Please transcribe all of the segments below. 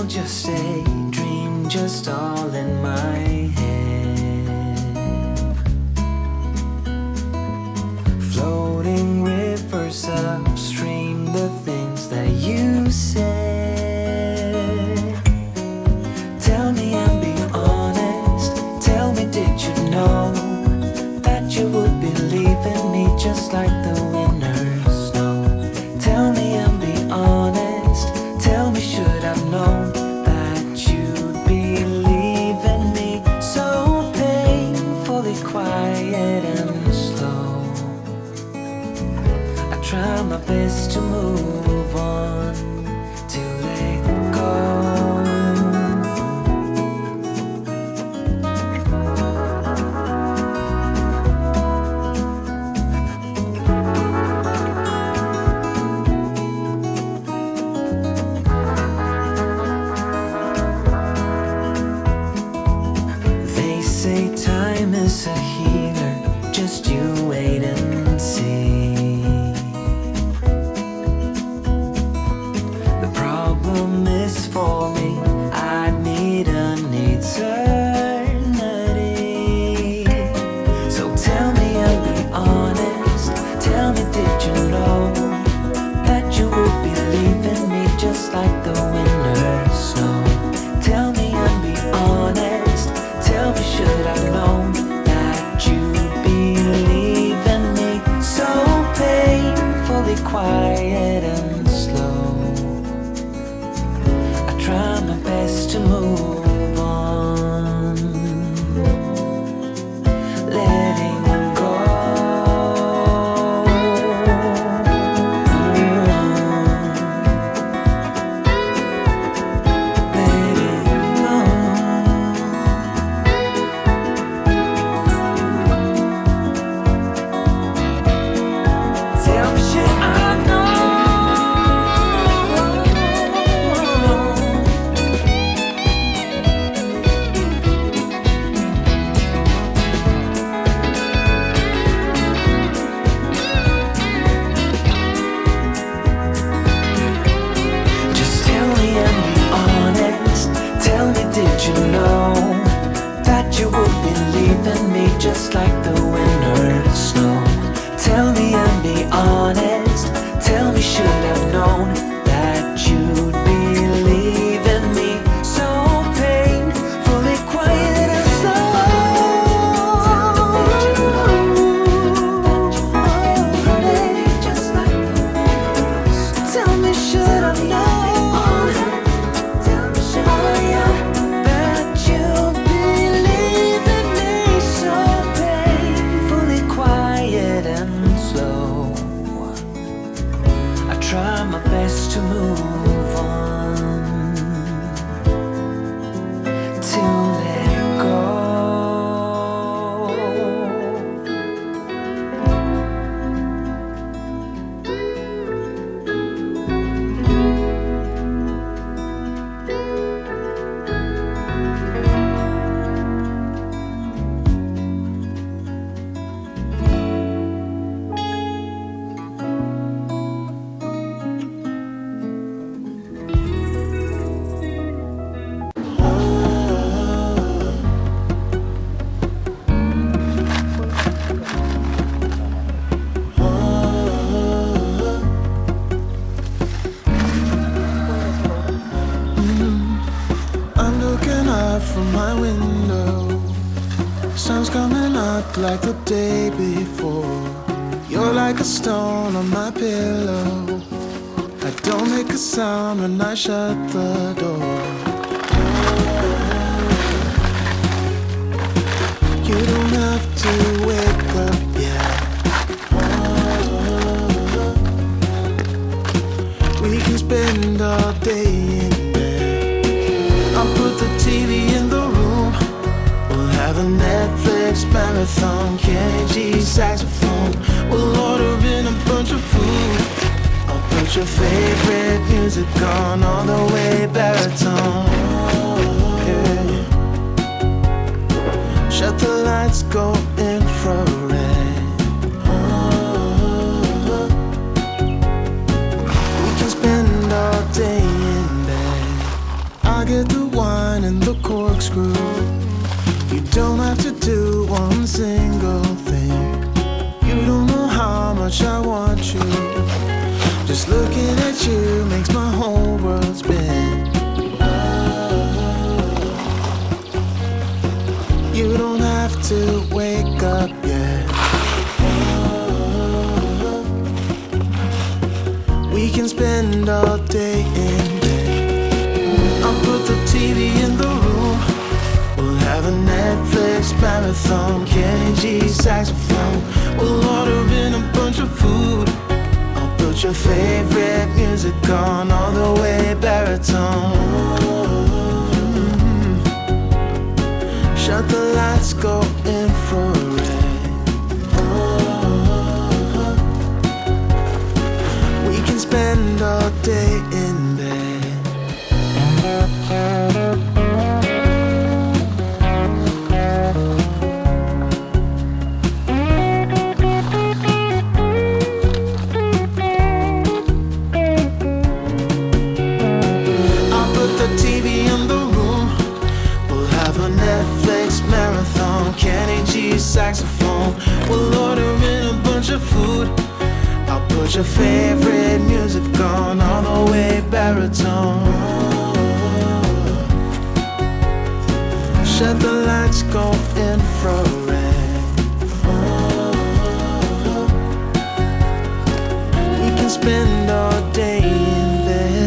just a dream, just all in my head. Floating rivers upstream, the things that you said. Tell me and be honest. Tell me, did you know that you would be leaving me just like the winter's snow? Tell me and be honest. Tell me, should I've known that you'd be leaving me so painfully quiet and slow? I try my best to move on, to let go. They say time is a healer, just you wait and see. The problem is for me, I need an eternity. So tell me and be honest. Tell me, did you know that you would be leaving me just like the winter snow? Tell me and be honest. Tell me, should I've known that you'd be leaving me so painfully quiet and slow? I try my best to move on, letting go. Letting go. Tell me, should I know? Just tell me and be honest. Tell me, did you know that you would be leaving me just like the winter snow? Tell me and be honest. Tell me, should I've known that you'd be leaving me so painfully quiet and slow? Tell me, should I've known that you'd be leaving me so painfully quiet and slow? I try my best to move on, to let go. I'm looking out from my window. Sun's coming up like the day before. You're like a stone on my pillow. I don't make a sound when I shut the door. You don't have to wake up yet. We can spend all day in bed. I'll put the TV in the room. We'll have a Netflix marathon, Kenny G saxophone. We'll order in a bunch of food. I'll put your favorite music on all the way baritone. Yeah. Shut the lights, go infrared. We can spend all day in bed. I screw. You don't have to do one single thing. You don't know how much I want you. Just looking at you makes my whole world spin. You don't have to wake up yet. We can spend all day in bed. I'll put the TV in the room. We'll have a Netflix marathon. Kenny G saxophone. We'll order in a bunch of food. I'll put your favorite music on all the way baritone. Shut the lights, go infrared. We can spend all day in bed. I'll put the TV in the room. We'll have a Netflix marathon. Kenny G saxophone. We'll order in a bunch of food. I'll put your favorite music on all the way baritone. Shut the lights, go infrared. We can spend all day in bed.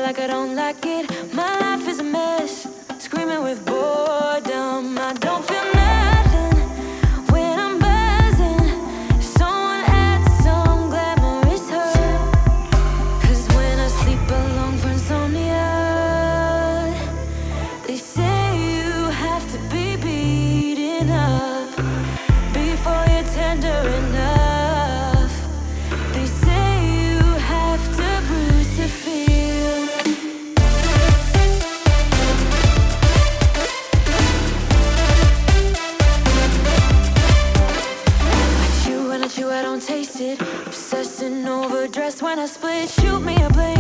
like I don't like it. My life is a mess, screaming with boredom. I don't feel nothing when I'm buzzing. Someone add some glamorous hurt. 'Cause when I sleep alone for insomnia, they say you have to be beaten up before you're tender enough. They say you have to bruise to feel. I chew and I chew, I don't taste it. Obsessing over dress when I split. Shoot me a blade.